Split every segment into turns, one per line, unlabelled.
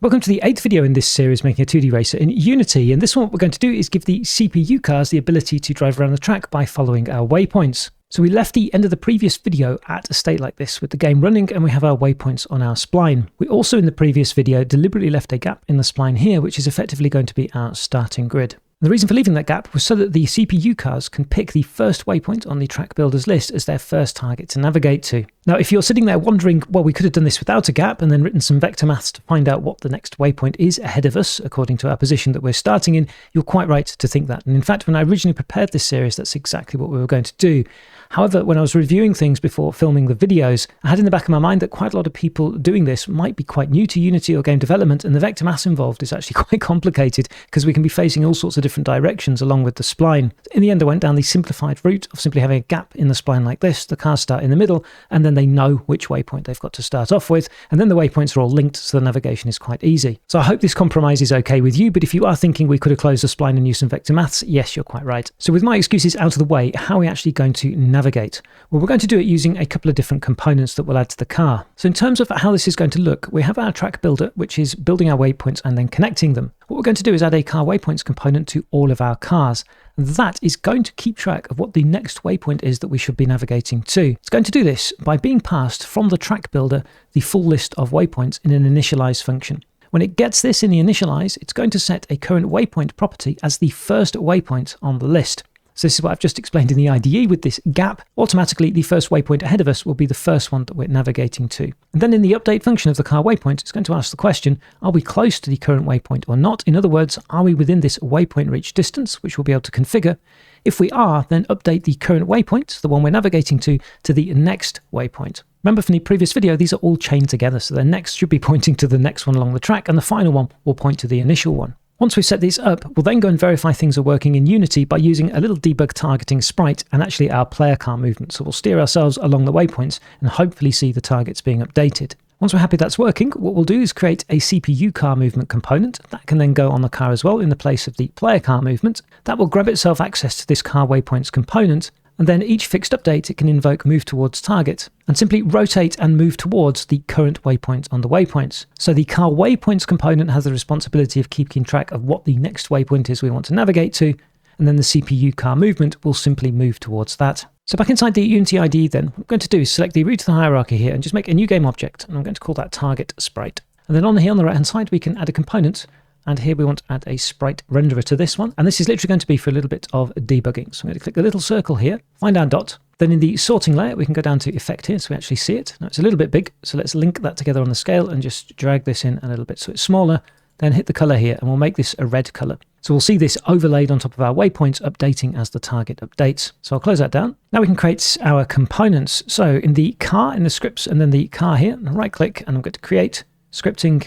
Welcome to the 8th video in this series making a 2D racer in Unity. And this one what we're going to do is give the CPU cars the ability to drive around the track by following our waypoints. So we left the end of the previous video at a state like this with the game running and we have our waypoints on our spline. We also in the previous video deliberately left a gap in the spline here, which is effectively going to be our starting grid. The reason for leaving that gap was so that the CPU cars can pick the first waypoint on the track builder's list as their first target to navigate to. Now, if you're sitting there wondering, well, we could have done this without a gap and then written some vector maths to find out what the next waypoint is ahead of us, according to our position that we're starting in, you're quite right to think that. And in fact, when I originally prepared this series, that's exactly what we were going to do. However, when I was reviewing things before filming the videos, I had in the back of my mind that quite a lot of people doing this might be quite new to Unity or game development, and the vector maths involved is actually quite complicated because we can be facing all sorts of different directions along with the spline. In the end, I went down the simplified route of simply having a gap in the spline like this. The cars start in the middle, and then they know which waypoint they've got to start off with, and then the waypoints are all linked, so the navigation is quite easy. So I hope this compromise is okay with you, but if you are thinking we could have closed the spline and used some vector maths, yes, you're quite right. So with my excuses out of the way, how are we actually going to navigate? Well, we're going to do it using a couple of different components that we'll add to the car. So in terms of how this is going to look, we have our track builder, which is building our waypoints and then connecting them. What we're going to do is add a CarWaypoints component to all of our cars. That is going to keep track of what the next waypoint is that we should be navigating to. It's going to do this by being passed from the track builder the full list of waypoints in an initialize function. When it gets this in the initialize, it's going to set a current waypoint property as the first waypoint on the list. So this is what I've just explained in the IDE with this gap. Automatically, the first waypoint ahead of us will be the first one that we're navigating to. And then in the update function of the car waypoint, it's going to ask the question, are we close to the current waypoint or not? In other words, are we within this waypoint reach distance, which we'll be able to configure? If we are, then update the current waypoint, the one we're navigating to the next waypoint. Remember from the previous video, these are all chained together, so the next should be pointing to the next one along the track, and the final one will point to the initial one. Once we've set these up, we'll then go and verify things are working in Unity by using a little debug targeting sprite and actually our player car movement. So we'll steer ourselves along the waypoints and hopefully see the targets being updated. Once we're happy that's working, what we'll do is create a CPUCarMovement component that can then go on the car as well in the place of the player car movement. That will grab itself access to this CarWaypoints component, and then each fixed update it can invoke move towards target and simply rotate and move towards the current waypoint on the waypoints. So the CarWaypoints component has the responsibility of keeping track of what the next waypoint is we want to navigate to, and then the CPUCarMovement will simply move towards that. So back inside the Unity IDE then, what I'm going to do is select the root of the hierarchy here and just make a new game object, and I'm going to call that target sprite. And then on here on the right hand side we can add a component. And here we want to add a sprite renderer to this one. And this is literally going to be for a little bit of debugging. So I'm going to click the little circle here, find our dot. Then in the sorting layer, we can go down to effect here so we actually see it. Now it's a little bit big, so let's link that together on the scale and just drag this in a little bit so it's smaller. Then hit the color here and we'll make this a red color. So we'll see this overlaid on top of our waypoints updating as the target updates. So I'll close that down. Now we can create our components. So in the car, in the scripts, and then the car here, right click, and I'm going to create scripting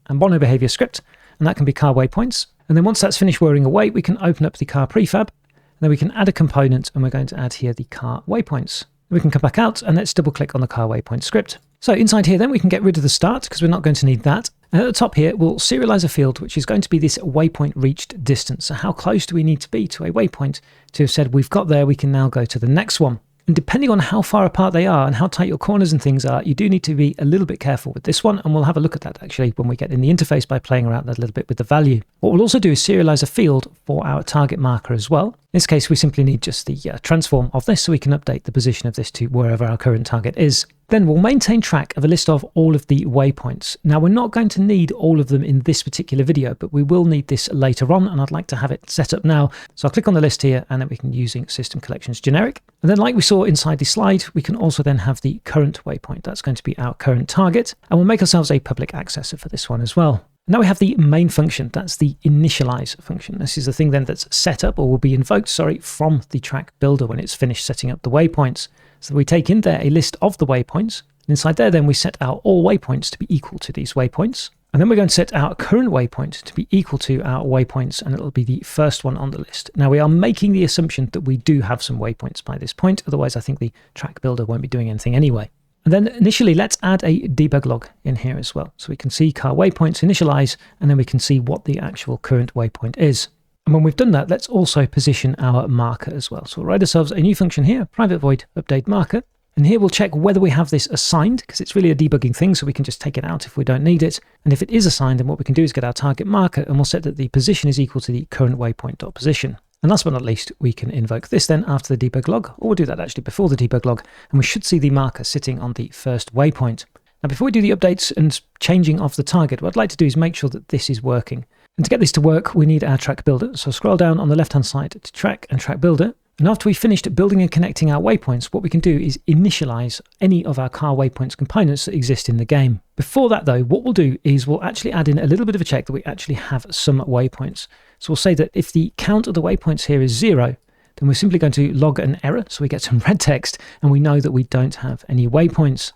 and mono behavior script. And that can be car waypoints. And then once that's finished whirring away, we can open up the car prefab. And then we can add a component, and we're going to add here the car waypoints. We can come back out and let's double click on the car waypoint script. So inside here then we can get rid of the start because we're not going to need that. And at the top here, we'll serialize a field, which is going to be this waypoint reached distance. So how close do we need to be to a waypoint to have said we've got there, we can now go to the next one. And depending on how far apart they are and how tight your corners and things are, you do need to be a little bit careful with this one. And we'll have a look at that actually when we get in the interface by playing around a little bit with the value. What we'll also do is serialize a field for our target marker as well. In this case, we simply need just the transform of this so we can update the position of this to wherever our current target is. Then we'll maintain track of a list of all of the waypoints. Now we're not going to need all of them in this particular video, but we will need this later on and I'd like to have it set up now. So I'll click on the list here and then we can using system collections generic. And then like we saw inside the slide, we can also then have the current waypoint. That's going to be our current target. And we'll make ourselves a public accessor for this one as well. Now we have the main function, that's the initialize function. This is the thing then that's set up or will be invoked, from the track builder when it's finished setting up the waypoints. So we take in there a list of the waypoints. And inside there then we set our all waypoints to be equal to these waypoints. And then we're going to set our current waypoint to be equal to our waypoints, and it'll be the first one on the list. Now we are making the assumption that we do have some waypoints by this point. Otherwise I think the track builder won't be doing anything anyway. And then initially, let's add a debug log in here as well. So we can see car waypoints initialize, and then we can see what the actual current waypoint is. And when we've done that, let's also position our marker as well. So we'll write ourselves a new function here, private void update marker. And here we'll check whether we have this assigned, because it's really a debugging thing, so we can just take it out if we don't need it. And if it is assigned, then what we can do is get our target marker, and we'll set that the position is equal to the current waypoint.position. And last but not least, we can invoke this then after the debug log, or we'll do that actually before the debug log, and we should see the marker sitting on the first waypoint. Now, before we do the updates and changing of the target, what I'd like to do is make sure that this is working. And to get this to work, we need our track builder. So scroll down on the left-hand side to track and track builder. And after we've finished building and connecting our waypoints, what we can do is initialize any of our CarWaypoints components that exist in the game. Before that though, what we'll do is we'll actually add in a little bit of a check that we actually have some waypoints. So we'll say that if the count of the waypoints here is 0, then we're simply going to log an error. So we get some red text and we know that we don't have any waypoints.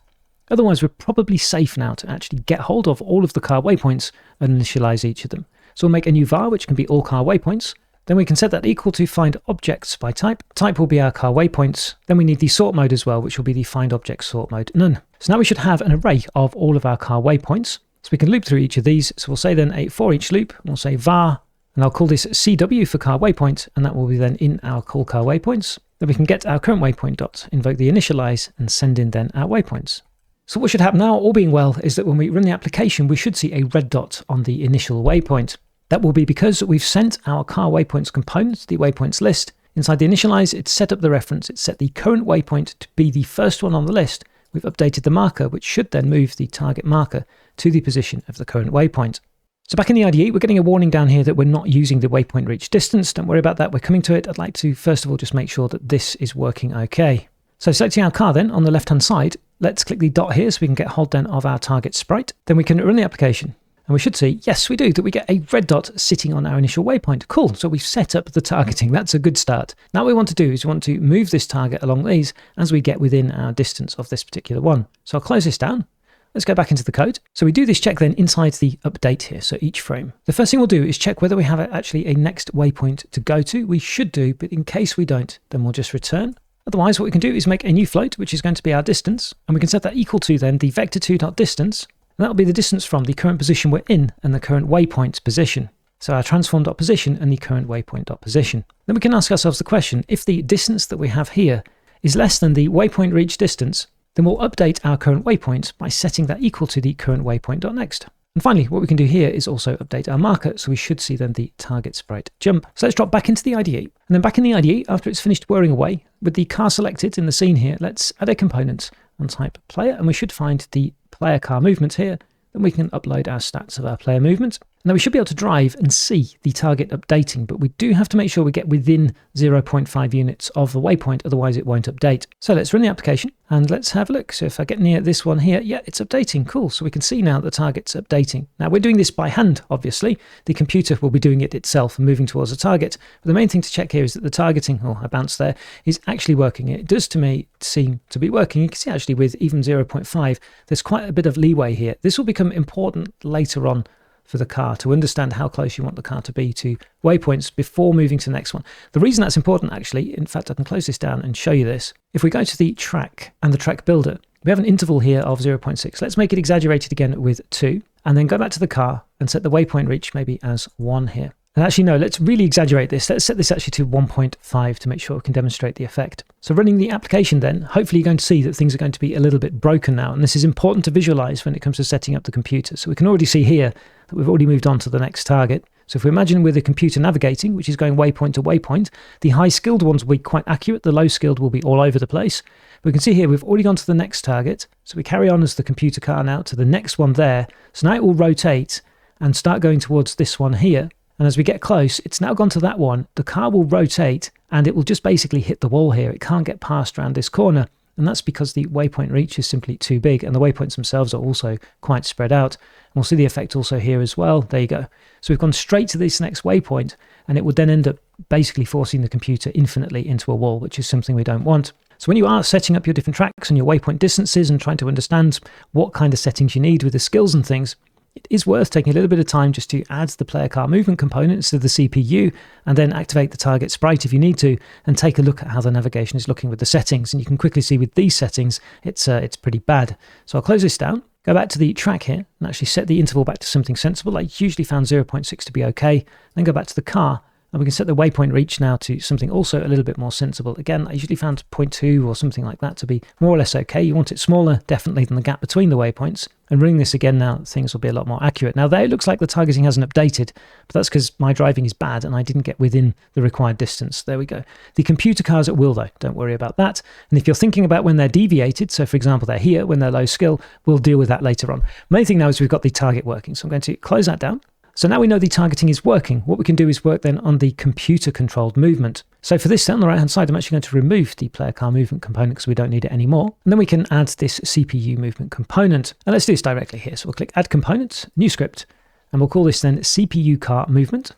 Otherwise, we're probably safe now to actually get hold of all of the CarWaypoints and initialize each of them. So we'll make a new var, which can be all CarWaypoints. Then we can set that equal to find objects by type. Type will be our CarWaypoints. Then we need the sort mode as well, which will be the find object sort mode none. So now we should have an array of all of our CarWaypoints. So we can loop through each of these. So we'll say then a for each loop. We'll say var, and I'll call this CW for CarWaypoint, and that will be then in our call CarWaypoints. Then we can get our current waypoint dot, invoke the initialize, and send in then our waypoints. So what should happen now, all being well, is that when we run the application, we should see a red dot on the initial waypoint. That will be because we've sent our CarWaypoints component to the waypoints list. Inside the initialize, it's set up the reference, it's set the current waypoint to be the first one on the list. We've updated the marker, which should then move the target marker to the position of the current waypoint. So back in the IDE, we're getting a warning down here that we're not using the waypoint reach distance. Don't worry about that, we're coming to it. I'd like to first of all just make sure that this is working okay. So selecting our car then on the left hand side, let's click the dot here so we can get hold then of our target sprite. Then we can run the application. And we should see, yes, we do, that we get a red dot sitting on our initial waypoint. Cool, so we've set up the targeting. That's a good start. Now what we want to do is we want to move this target along these as we get within our distance of this particular one. So I'll close this down. Let's go back into the code. So we do this check then inside the update here, so each frame. The first thing we'll do is check whether we have actually a next waypoint to go to. We should do, but in case we don't, then we'll just return. Otherwise, what we can do is make a new float, which is going to be our distance, and we can set that equal to then the vector2.distance. And that'll be the distance from the current position we're in and the current waypoint's position. So our transform.position and the current waypoint.position. Then we can ask ourselves the question, if the distance that we have here is less than the waypoint reach distance, then we'll update our current waypoint by setting that equal to the current waypoint.next. And finally, what we can do here is also update our marker, so we should see then the target sprite jump. So let's drop back into the IDE. And then back in the IDE, after it's finished whirring away, with the car selected in the scene here, let's add a component on type player, and we should find the player car movement here. Then we can upload our stats of our player movement. Now we should be able to drive and see the target updating, but we do have to make sure we get within 0.5 units of the waypoint, otherwise it won't update. So let's run the application and let's have a look. So if I get near this one here, yeah, it's updating. Cool. So we can see now the target's updating. Now we're doing this by hand, obviously. The computer will be doing it itself and moving towards the target. But the main thing to check here is that the targeting, oh, I bounced there, is actually working. It does to me seem to be working. You can see actually with even 0.5, there's quite a bit of leeway here. This will become important later on for the car to understand how close you want the car to be to waypoints before moving to the next one. The reason that's important actually, in fact, I can close this down and show you this. If we go to the track and the track builder, we have an interval here of 0.6. Let's make it exaggerated again with 2 and then go back to the car and set the waypoint reach maybe as 1 here. And actually, no, let's really exaggerate this. Let's set this actually to 1.5 to make sure we can demonstrate the effect. So running the application then, hopefully you're going to see that things are going to be a little bit broken now. And this is important to visualize when it comes to setting up the computer. So we can already see here that we've already moved on to the next target. So if we imagine with the computer navigating, which is going waypoint to waypoint, the high skilled ones will be quite accurate. The low skilled will be all over the place. But we can see here, we've already gone to the next target. So we carry on as the computer car now to the next one there. So now it will rotate and start going towards this one here. And as we get close, it's now gone to that one. The car will rotate and it will just basically hit the wall here. It can't get past around this corner. And that's because the waypoint reach is simply too big. And the waypoints themselves are also quite spread out. And we'll see the effect also here as well. There you go. So we've gone straight to this next waypoint and it would then end up basically forcing the computer infinitely into a wall, which is something we don't want. So when you are setting up your different tracks and your waypoint distances and trying to understand what kind of settings you need with the skills and things, it is worth taking a little bit of time just to add the player car movement components to the CPU and then activate the target sprite if you need to and take a look at how the navigation is looking with the settings. And you can quickly see with these settings, it's pretty bad. So I'll close this down, go back to the track here and actually set the interval back to something sensible. I usually found 0.6 to be okay. Then go back to the car And we can set the waypoint reach now to something also a little bit more sensible. Again, I usually found 0.2 or something like that to be more or less okay. You want it smaller, definitely, than the gap between the waypoints. And running this again now, things will be a lot more accurate. Now there it looks like the targeting hasn't updated, but that's because my driving is bad and I didn't get within the required distance. There we go. The computer cars will though, don't worry about that. And if you're thinking about when they're deviated, so for example, they're here, when they're low skill, we'll deal with that later on. Main thing now is we've got the target working. So I'm going to close that down. So now we know the targeting is working. What we can do is work then on the computer controlled movement. So for this, on the right hand side, I'm actually going to remove the player car movement component because we don't need it anymore. And then we can add this CPU movement component. And let's do this directly here. So we'll click add component, new script, and we'll call this then CPUCarMovement.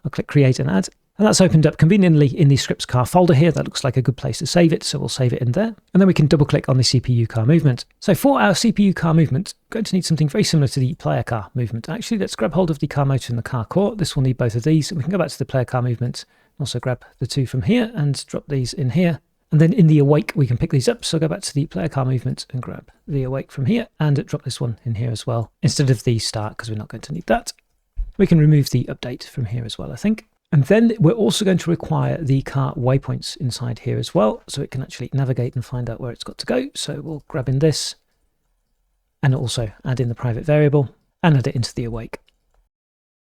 I'll click create and add. And that's opened up conveniently in the scripts car folder here. That looks like a good place to save it. So we'll save it in there. And then we can double click on the CPU car movement. So for our CPU car movement, we're going to need something very similar to the player car movement. Actually, let's grab hold of the car motor and the car core. This will need both of these. We can go back to the player car movement. Also grab the two from here and drop these in here. And then in the awake, we can pick these up. So go back to the player car movement and grab the awake from here and drop this one in here as well, instead of the start, because we're not going to need that. We can remove the update from here as well, I think. And then we're also going to require the car waypoints inside here as well, so it can actually navigate and find out where it's got to go. So we'll grab in this and also add in the private variable and add it into the awake.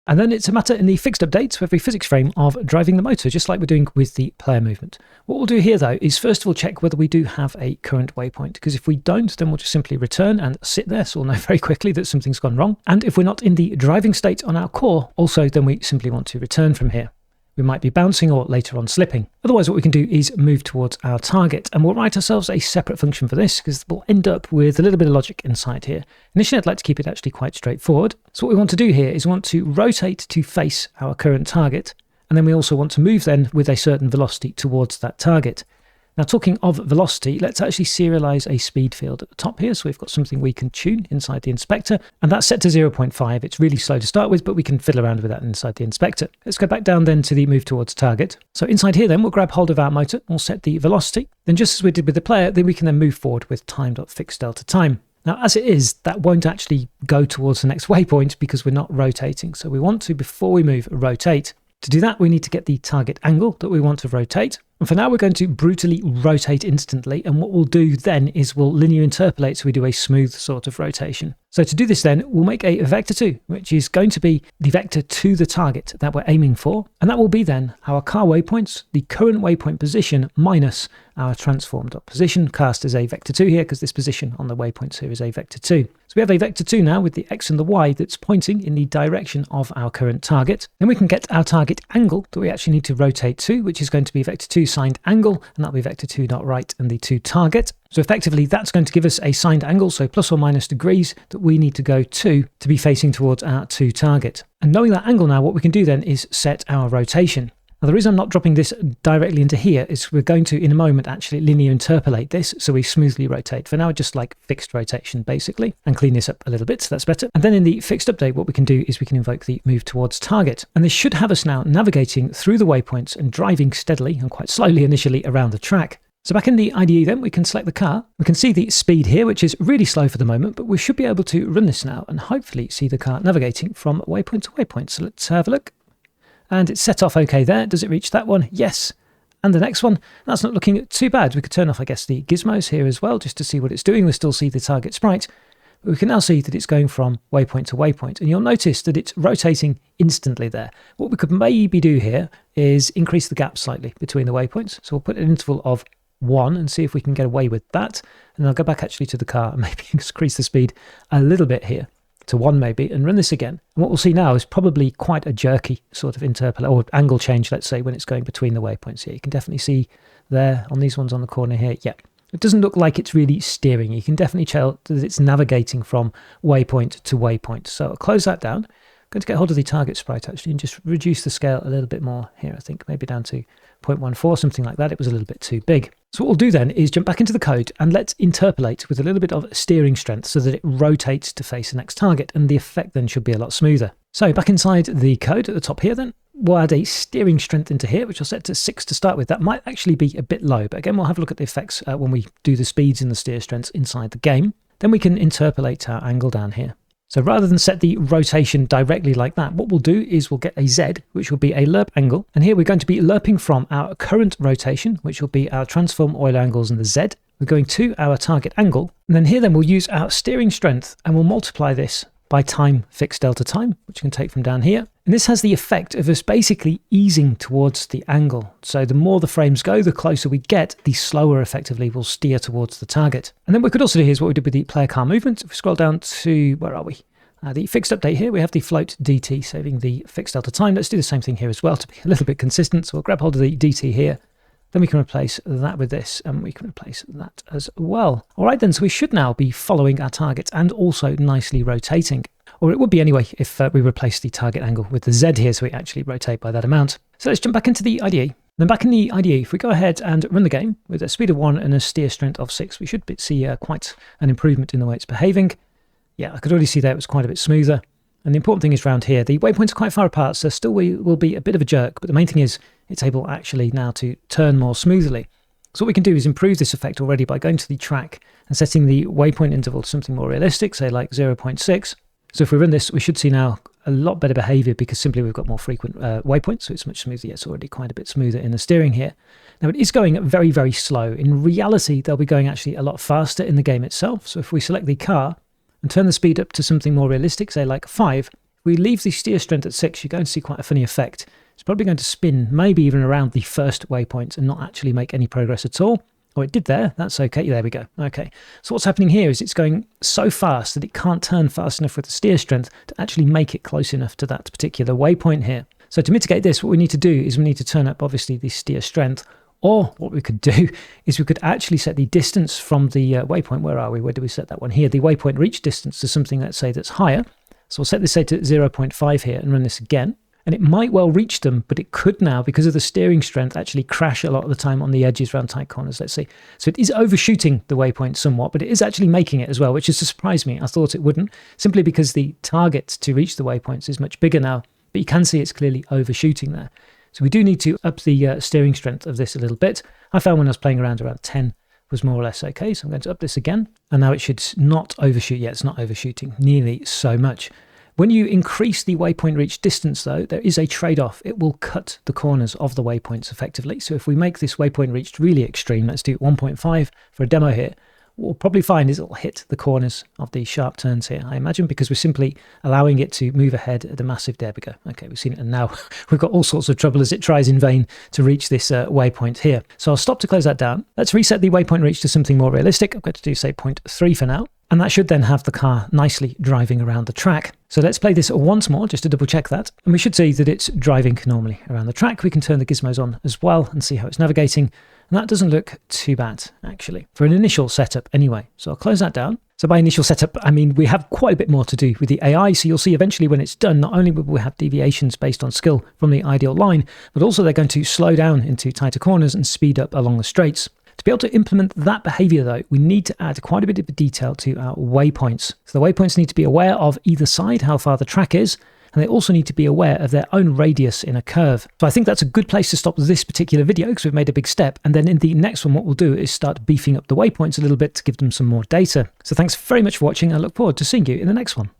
And then it's a matter in the fixed updates for every physics frame of driving the motor, just like we're doing with the player movement. What we'll do here though is first of all check whether we do have a current waypoint, because if we don't, then we'll just simply return and sit there, so we'll know very quickly that something's gone wrong. And if we're not in the driving state on our core, also then we simply want to return from here. We might be bouncing or later on slipping. Otherwise, what we can do is move towards our target, and we'll write ourselves a separate function for this because we'll end up with a little bit of logic inside here. Initially, I'd like to keep it actually quite straightforward. So what we want to do here is we want to rotate to face our current target, and then we also want to move then with a certain velocity towards that target. Now, talking of velocity, let's actually serialize a speed field at the top here. So we've got something we can tune inside the inspector, and that's set to 0.5. It's really slow to start with, but we can fiddle around with that inside the inspector. Let's go back down then to the move towards target. So inside here then, we'll grab hold of our motor, we'll set the velocity. Then just as we did with the player, then we can then move forward with time.fixedDelta_time. Now, as it is, that won't actually go towards the next waypoint because we're not rotating. So we want to, before we move, rotate. To do that, we need to get the target angle that we want to rotate. And for now, we're going to brutally rotate instantly. And what we'll do then is we'll linear interpolate, so we do a smooth sort of rotation. So to do this then, we'll make a vector2, which is going to be the vector to the target that we're aiming for. And that will be then our car waypoints, the current waypoint position minus our transform.position, cast as a vector2 here, because this position on the waypoints here is a vector2. So we have a vector2 now with the x and the y that's pointing in the direction of our current target. Then we can get our target angle that we actually need to rotate to, which is going to be vector2 signed angle, and that'll be vector2.right and the to target. So effectively, that's going to give us a signed angle, so plus or minus degrees, that we need to go to be facing towards our to target. And knowing that angle now, what we can do then is set our rotation. Now, the reason I'm not dropping this directly into here is we're going to, in a moment, actually linear interpolate this, so we smoothly rotate. For now, just like fixed rotation, basically, and clean this up a little bit, so that's better. And then in the fixed update, what we can do is we can invoke the move towards target. And this should have us now navigating through the waypoints and driving steadily and quite slowly initially around the track. So back in the IDE then, we can select the car. We can see the speed here, which is really slow for the moment, but we should be able to run this now and hopefully see the car navigating from waypoint to waypoint. So let's have a look. And it's set off okay there. Does it reach that one? Yes. And the next one, that's not looking too bad. We could turn off, I guess, the gizmos here as well, just to see what it's doing. We still see the target sprite. But we can now see that it's going from waypoint to waypoint. And you'll notice that it's rotating instantly there. What we could maybe do here is increase the gap slightly between the waypoints. So we'll put an interval of 1 and see if we can get away with that. And I'll go back actually to the car and maybe increase the speed a little bit here to 1 maybe, and run this again. And what we'll see now is probably quite a jerky sort of interpolate or angle change, let's say, when it's going between the waypoints here. You can definitely see there on these ones on the corner here. Yeah, it doesn't look like it's really steering. You can definitely tell that it's navigating from waypoint to waypoint. So I'll close that down. I'm going to get hold of the target sprite actually and just reduce the scale a little bit more here. I think maybe down to 0.14, something like that. It was a little bit too big. So what we'll do then is jump back into the code and let's interpolate with a little bit of steering strength so that it rotates to face the next target, and the effect then should be a lot smoother. So back inside the code at the top here then, we'll add a steering strength into here, which I'll set to 6 to start with. That might actually be a bit low, but again, we'll have a look at the effects when we do the speeds and the steer strengths inside the game. Then we can interpolate our angle down here. So rather than set the rotation directly like that, what we'll do is we'll get a Z, which will be a lerp angle. And here we're going to be lerping from our current rotation, which will be our transform Euler angles and the Z. We're going to our target angle. And then here we'll use our steering strength and we'll multiply this by time fixed delta time, which you can take from down here. And this has the effect of us basically easing towards the angle. So the more the frames go, the closer we get, the slower effectively we'll steer towards the target. And then what we could also do here is what we did with the player car movement. If we scroll down to, where are we? The fixed update here, we have the float dt saving the fixed delta time. Let's do the same thing here as well to be a little bit consistent. So we'll grab hold of the dt here. Then we can replace that with this, and we can replace that as well. All right then, so we should now be following our target and also nicely rotating. Or it would be anyway if we replace the target angle with the Z here, so we actually rotate by that amount. So let's jump back into the IDE. Then back in the IDE, if we go ahead and run the game with a speed of 1 and a steer strength of 6, we should see quite an improvement in the way it's behaving. Yeah, I could already see that it was quite a bit smoother. And the important thing is around here, the waypoints are quite far apart, so still will be a bit of a jerk, but the main thing is it's able actually now to turn more smoothly. So what we can do is improve this effect already by going to the track and setting the waypoint interval to something more realistic, say like 0.6. So if we run this, we should see now a lot better behavior because simply we've got more frequent waypoints, so it's much smoother. Yeah, it's already quite a bit smoother in the steering here. Now it is going very, very slow. In reality, they'll be going actually a lot faster in the game itself. So if we select the car and turn the speed up to something more realistic, say like 5, if we leave the steer strength at 6, you're going to see quite a funny effect. It's probably going to spin maybe even around the first waypoint and not actually make any progress at all. Oh, it did there. That's okay. There we go. Okay. So what's happening here is it's going so fast that it can't turn fast enough with the steer strength to actually make it close enough to that particular waypoint here. So to mitigate this, what we need to do is we need to turn up obviously the steer strength, or what we could do is we could actually set the distance from the waypoint. Where are we? Where do we set that one? Here, the waypoint reach distance to something, let's say, that's higher. So we'll set this, say, to 0.5 here and run this again. And it might well reach them, but it could now, because of the steering strength, actually crash a lot of the time on the edges around tight corners, let's see. So it is overshooting the waypoint somewhat, but it is actually making it as well, which is to surprise me. I thought it wouldn't, simply because the target to reach the waypoints is much bigger now, but you can see it's clearly overshooting there. So we do need to up the steering strength of this a little bit. I found when I was playing around 10 was more or less okay, so I'm going to up this again. And now it should not overshoot. Yeah, it's not overshooting nearly so much. When you increase the waypoint reach distance, though, there is a trade-off. It will cut the corners of the waypoints effectively. So if we make this waypoint reach really extreme, let's do 1.5 for a demo here, what we'll probably find is it'll hit the corners of the sharp turns here, I imagine, because we're simply allowing it to move ahead at a massive, there we go. Okay, we've seen it, and now we've got all sorts of trouble as it tries in vain to reach this waypoint here. So I'll stop to close that down. Let's reset the waypoint reach to something more realistic. I'm going to do, say, 0.3 for now. And that should then have the car nicely driving around the track. So let's play this once more, just to double check that. And we should see that it's driving normally around the track. We can turn the gizmos on as well and see how it's navigating. And that doesn't look too bad, actually, for an initial setup anyway. So I'll close that down. So by initial setup, I mean, we have quite a bit more to do with the AI. So you'll see eventually when it's done, not only will we have deviations based on skill from the ideal line, but also they're going to slow down into tighter corners and speed up along the straights. To be able to implement that behavior, though, we need to add quite a bit of detail to our waypoints. So the waypoints need to be aware of either side, how far the track is, and they also need to be aware of their own radius in a curve. So I think that's a good place to stop this particular video because we've made a big step. And then in the next one, what we'll do is start beefing up the waypoints a little bit to give them some more data. So thanks very much for watching. I look forward to seeing you in the next one.